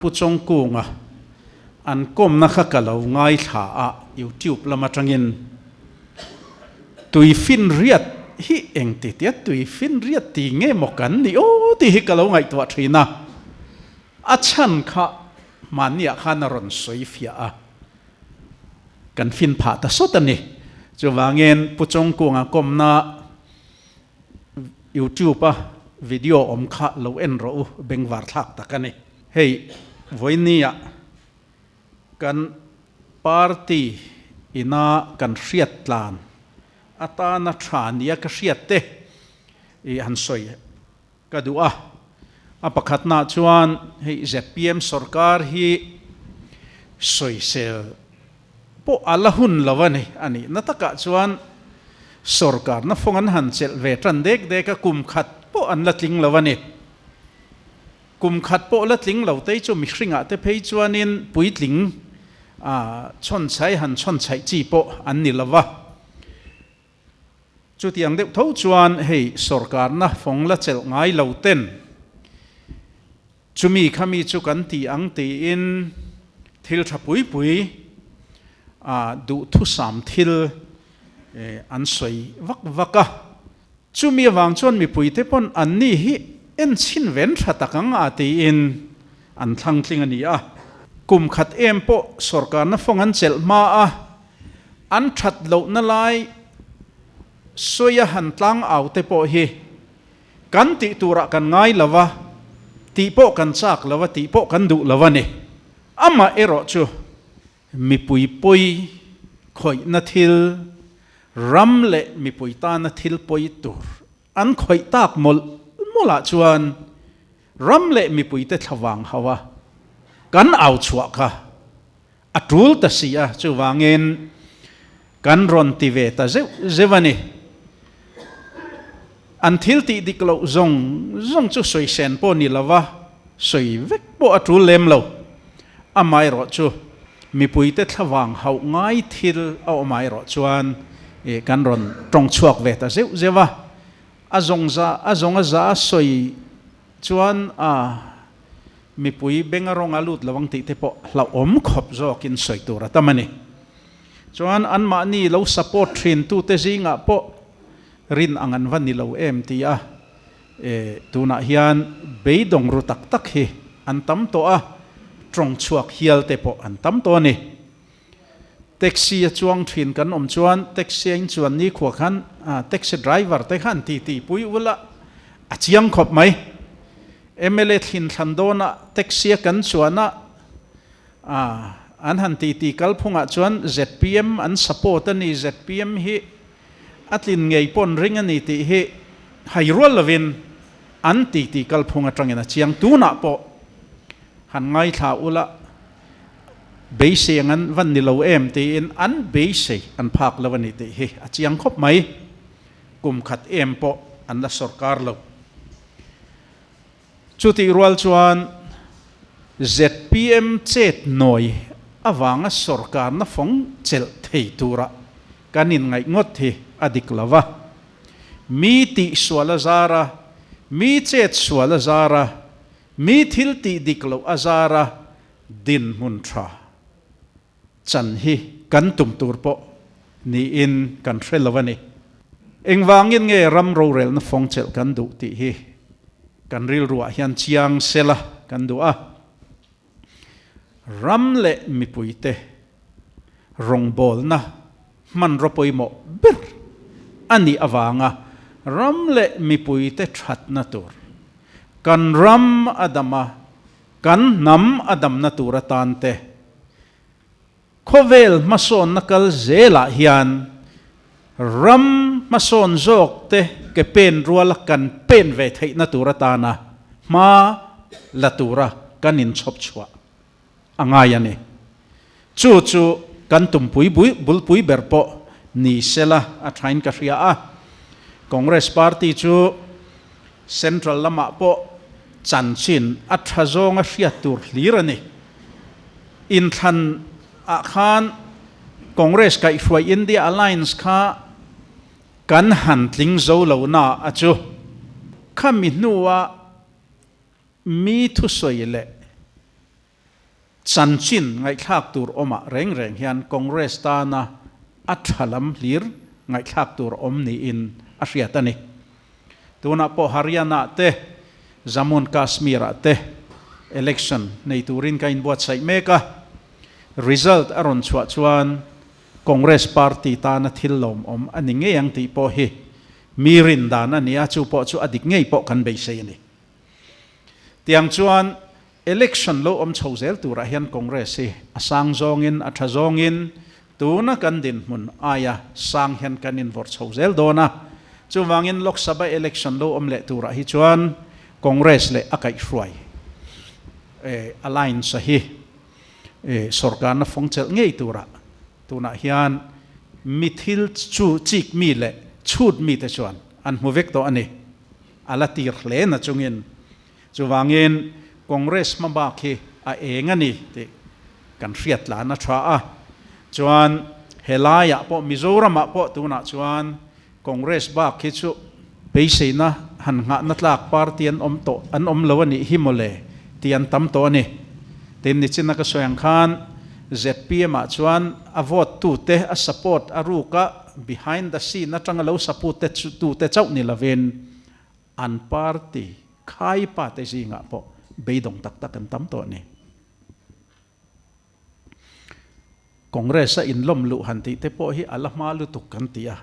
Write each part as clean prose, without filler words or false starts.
puchong kunga an kom na kha kalau ngai tha a YouTube lama tangin tui fin riat hi eng ti tia tui fin riat ti nge mokan ni o ti hi kalau ngai tua thina a chan kha mania khana ron soi fia a kan fin pha ta sotani chuwangen puchong kunga kom na YouTube a video om kha lo en ro bengwar thak takani hey voinia kan party ina kan riat tlan ata na thania ka riat te I han soi ka dua apakhat na chuan hei ZPM sarkar hi soi sel po alahun lawani ani nataka chuan sarkar na fongan han chel ve tran dek deka kum khat po an latling lawani kum khat po latling lo te chu mi hringa te phei chuanin puitling chon chai han chon chai chi po an ni lawa chu tiang deuh tho chuan hei sarkar na phong la chel ngai lo ten chumi khami chu kan ti ang ti in thil tha pui pui du thu sam thil an soi vak vaka chumi wang chuan mi pui te pon an ni hi en chin ven tha takang ati in an thlang tling ani a kum khat em po sarkar na phong an chel ma a an that lo na lai soya han tlang au te po hi kan ti tura kan ngai lawa ti po kan chak lawa ti po kan du lawa ni ama ero chu mi pui pui khoi na thil ram le mi pui ta na thil poi tur an khoi tak mola chuan ram le mi pui te thawang hawa kan au chua kha atul ta sia chu wangen kan ron ti ve ta zewani an thil ti diklo zong chu soi sen po ni lawa soi vek po atul lem lo amai ro chu mi pui te thawang hau ngai thil au mai ro chuan kan ron tong chuak ve ta zewa azong za soi chuan mi pui bengarong alut lawang ti te po la om khop zo kin soi tura tamani chuan an ma ni lo support thin tu te zinga po rin angan van ni lo em ti a tuna hian beidong ru tak tak hi an tam to a trong chuak hial te po an tam to ni taxi chuang thin kan om chuan taxi in chuan ni khuwa khan taxi driver te khan ti pui wala achiang khop mai MLA thin thandona taxi kan chuana an han ti kalphunga chuan ZPM an support ani ZPM hi atlin ngei pon ring ani ti hi hairol lovin an ti kalphunga tangena chiang tuna po han ngai tha ula beise ngan van ni lo em ti in an beise an phak lawani ti hi achiang khop mai kum khat em po an la sarkar lo chuti rual chuan ZPM chet noi awanga sarkar na phong chel thei tura kanin ngai ngot hi adik lawa mi ti swala zara mi chet swala zara mi thil ti diklo azara din mun tha chan hi kan tum tur po ni in kan threlawani engwangin nge ram ro rel na phong chel kan du ti hi kan ril ruwa hian chiang sela kan du a ram le mi puite rong bol na man ro poimo ber ani awanga ram le mi puite that na tur kan ram adama kan nam adam na turatante khovel mason nakal zela hian ram mason zok te ke pen ruala kan pen ve thei na turatana ma latura kanin chop chwa angaya ni chu kan tum pui bul pui berpo ni sela a thain ka ria a Congress party chu central lama po chanchin a thazonga hria tur hlirani in than a khan Congress kai hruai India Alliance kha kan han tling zo lo na achu khami nuwa mi thu soile chan chin ngai thak tur oma reng reng hian Congress ta na athalam hlir ngai thak tur om ni in a hriatani tuna po Haryana te Jammu Kashmir te election nei turin kain buat sai meka result aron chua chuan Congress party ta na thillom om ani nge yang ti po hi mirin dan ania chu po chu adik ngei po kan be sei ni tiang chuan election lo om chhozel tura hian Congress hi asang zongin atha zongin tuna kan din mun aya sang hian kanin vor chhozel dona chu wangin Lok Sabha election lo om le tura hi chuan Congress le akai hruai alliance hi sarkar na fongchel ngei tura tuna hian mithil chu chik mi le chut mi te chuan an movek to ani ala tir hle na chungin chuwangin Congress ma ba khi a engani te kan hriat la na tha a chuan helaya po Mizoram po tuna chuan Congress ba khi chu peisina han nga na tlak party an om lo ani himole tian tam to ani tin ni china ka soyang khan ZPM a chuan a vote tu te a support a ruka behind the scene na tanga lo support te tu te chau ni laven an party khai pa te zinga po beidong tak tak kan tam to ni Congress a inlom lu han ti te po hi ala ma lu tuk kan tia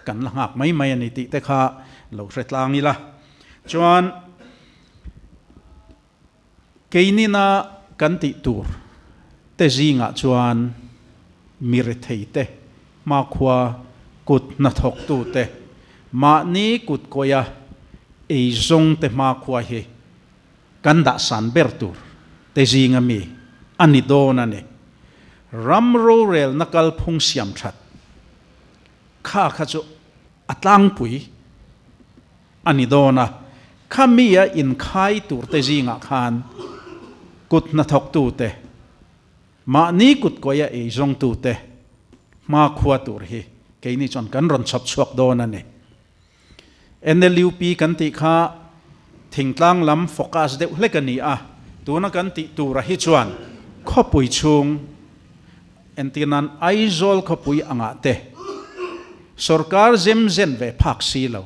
kan la ngak mai mai ani ti te kha lo hretlang ila chuan keinina kan ti tur te zinga chuan mirithei te ma khwa kut na thok tu te ma ni kut koya ei zong te ma khwa hi kan da san ber tur te zinga mi ani dona ne ramro rel nakal phung siam that kha kha chu atlang pui ani dona khamia in khai tur te zinga khan kut na thok tu te ma ni kut koya ei zong tu te ma khwa tur hi keini chon kan ron chop chuak dona ne NLUP kan ti kha thingtlang lam focus de hlekani a tuna kan ti tura hi chuan khopui chung entinan aizol khopui anga te sarkar zem zen ve phak si lo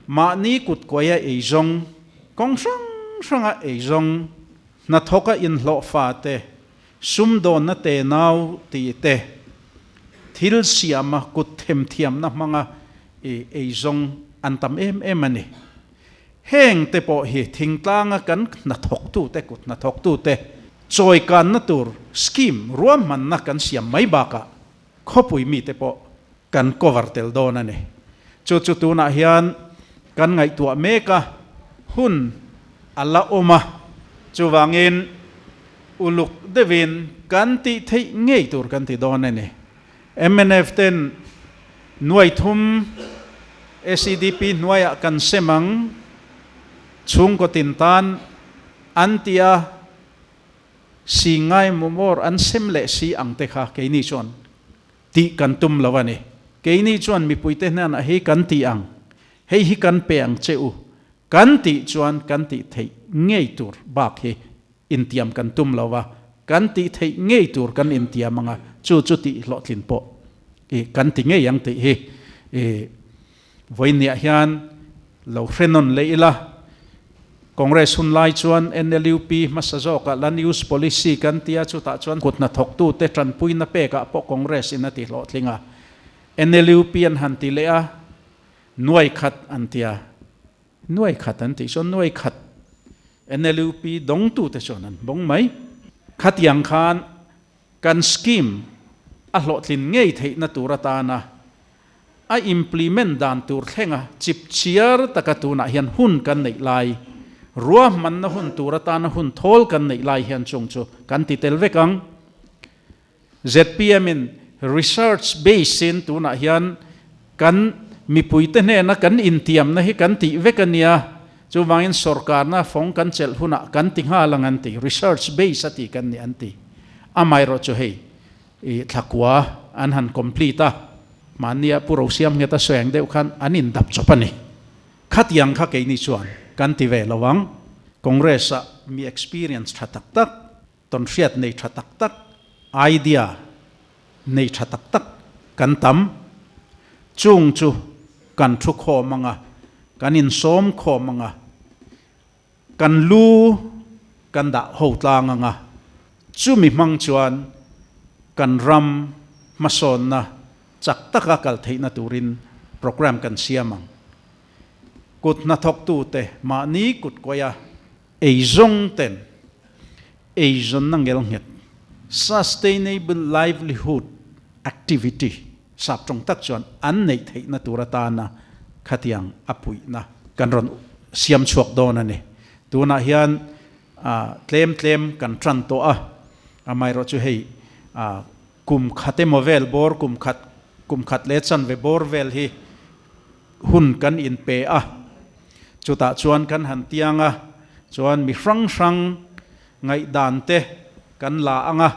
ma ni kut koya ei zong kong sang sanga ei zong na thoka in lo fa te sum don na te nau ti te thil siama kut them thiam na manga ei zong antam em ani heng te po hi thingtlanga kan na thok tu te kut na thok tu te choi kan na tur scheme ruam man na kan siam mai baka khopui mi te po kan cover tel don ani chu chu tu na hian kan ngai tua meka hun alla oma chuwangin uluk devin kan ti thei ngei tur kan ti don ani MNF ten nuai thum SCDP nuaya kan semang chung ko tintan antia singai mumor an semle si ang te kha keini chon ti kan tum lawani keini chon mi puite na na he kan ti ang hei hi kan pe ang cheu kan ti chuan kan ti thei ngei tur bak hi intiam kan tum lawa kan ti thei ngei tur kan intiam anga chu chu ti lo thlin po kan ti ngei yang ti hi voinia hian lo hrenon leila Congress hun lai chuan NLUP masazoka la news policy kan tia chu ta chuan kut na thok tu te tran pui na pe ka po Congress in ati lo thlinga NLUP an han ti le a nuai khat an tia nuai khat an ti son nuai khat NLUP dong tu te chon an bong mai khat yang khan kan scheme a lo thlin ngei thei na turata na a implement dan tur thlenga chip chiar takatuna hian hun kan nei lai ruam man na hun turata na hun thol kan nei lai hian chung chu kan ti tel vekang ZPM in research base in tuna hian kan mi puite ne na kan intiam na hi kan ti vekania chu wangin sarkar na phong kan chel huna kan ti nga langan ti research base ati kan ni anti amai ro chu hei thakwa an han complete mania puro siam ngeta soeng deuh khan anin dap chopani khat yang kha ke ni chuan kan ti ve lawang Congress mi experience tha tak tak ton hriat nei tha tak tak idea nei tha tak tak kan tam chung chu kan thu kho manga kan in som kho manga kan lu kan da ho tlang anga chu mi mang chuan kan ram mason na chak taka kal theina turin program kan siamang kut na thok tu te ma ni kut koya eizong ten eizon na ngel nget sustainable livelihood activity sap trong tak chuan an nei theina turata na khatiang apui na kan ron siam chuak don ani tuna hian tlem kan tran to a amai ro chu hei kum khate movel bor kum khat le chan ve bor vel hi hun kan in pe a chuta chuan kan han tianga chuan mi hrang ngai dan te kan la anga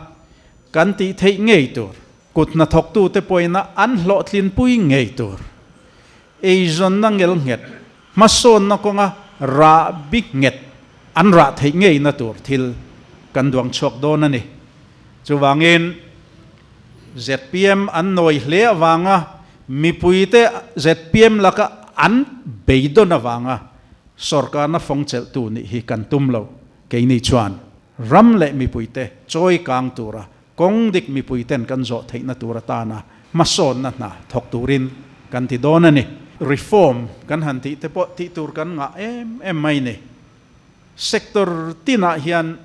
kan ti thei ngei tur kut na thok tu te poina an hlo thlin pui ngei tur eizon na ngel nget mason na konga ra big nget an ra thei ngei na tur thil kan duang chok don ani chuwangin ZPM an noi hle awanga mi puite ZPM laka an beidon awanga sarkar na fongchel tu ni hi kan tumlo keini chuan ram le mi puite choi kang tura kong dik mi puiten kan zo theina tura ta na mason na thok turin kan ti don ani reform kan han ti te po ti tur kan nga em mai ne sector tina hian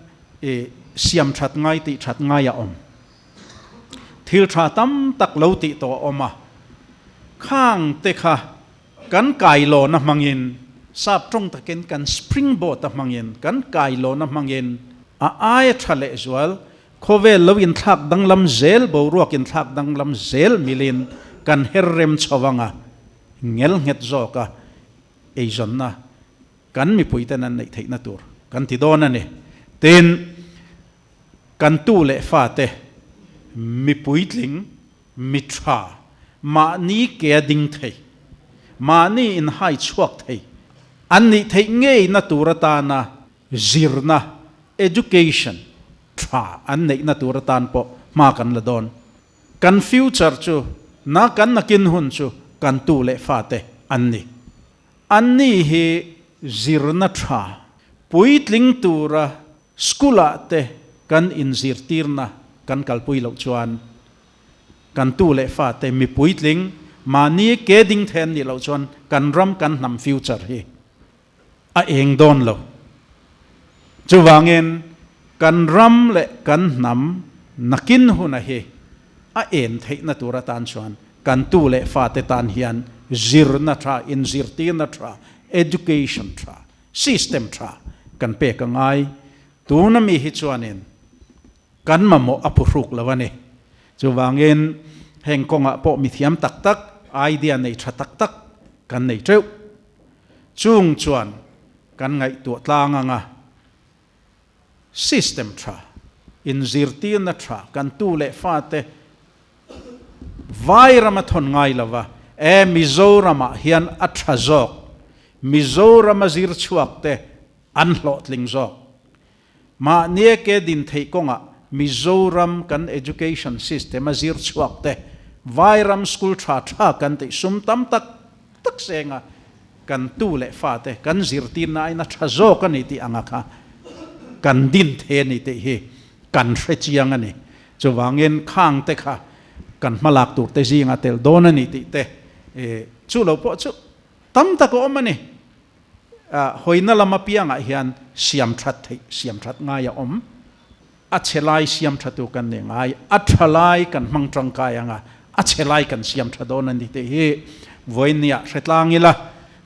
siam that ngai ti that ngai a om thil tha tam tak lo ti to oma khang te kha kan kai lo na mangin sap trong taken kan springboard ta mangin kan kai lo na mangin ai thale zual khovel lo in thak danglam zel bo ruak in thak danglam zel milin kan herrem chawanga ngel nget zo ka eizon na kan mi puiten an nei theina tur kan ti don ani tin kan tu le fa te mi puitling mi tha ma ni ke ding thei ma ni in hai chuak thei an ni thei ngei na turata na zirna education tha an nei na turatan po ma kan la don kan future chu na kan nakin hun chu kan tu le fa te an ni hi zirna tha puitling tura skula te kan in zirtirna kan kalpui lo chuan kan tu le fa te mi puitling mani ke ding then ni lo chuan kan ram kan nam future hi a eng don lo chuwangin kan ram le kan nam nakin huna hi a en theina tura tan chuan kan tu le fa te tan hian zirna tha in zirtirna tha education tha system tha kan pe ka ngai tuna mi hi chuanin kan mamo apuruk lawane chuwangin hengkonga po mi thiam tak tak idea nei tha tak tak kan nei treu chung chuan kan ngai tu tlanga nga system tha in zirtin na tha kan tu le fa te vai ramathon ngai lawa mizorama hian atha zok mizorama zir chuak te an hlotling zok ma nie ke din thei konga Mizoram kan education system azir chuak te vairam school tha kan te sum tam tak senga kan tu le fa te kan zirtin na ina thazo kan iti anga kha kan din the ni te hi kan hrechiang ani chuwangin khang te kha kan malak tur te zinga tel don ani ti te chu lo po chu tam tak o mani hoina lama pianga hian siam that nga ya om achelai siam thatu kan ne ngai athalai kan mangtrang kayanga achelai kan siam thadon ani te hi voinia hretlangila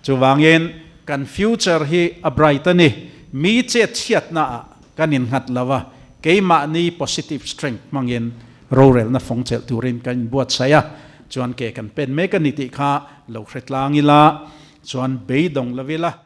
chuwangin kan future hi a bright ani mi che chiat na kan in ngat lawa keima ni positive strength mangin rural na fongchel turin kan buat saya chuan ke kan pen mekaniti kha lo hretlangila chuan beidong lavila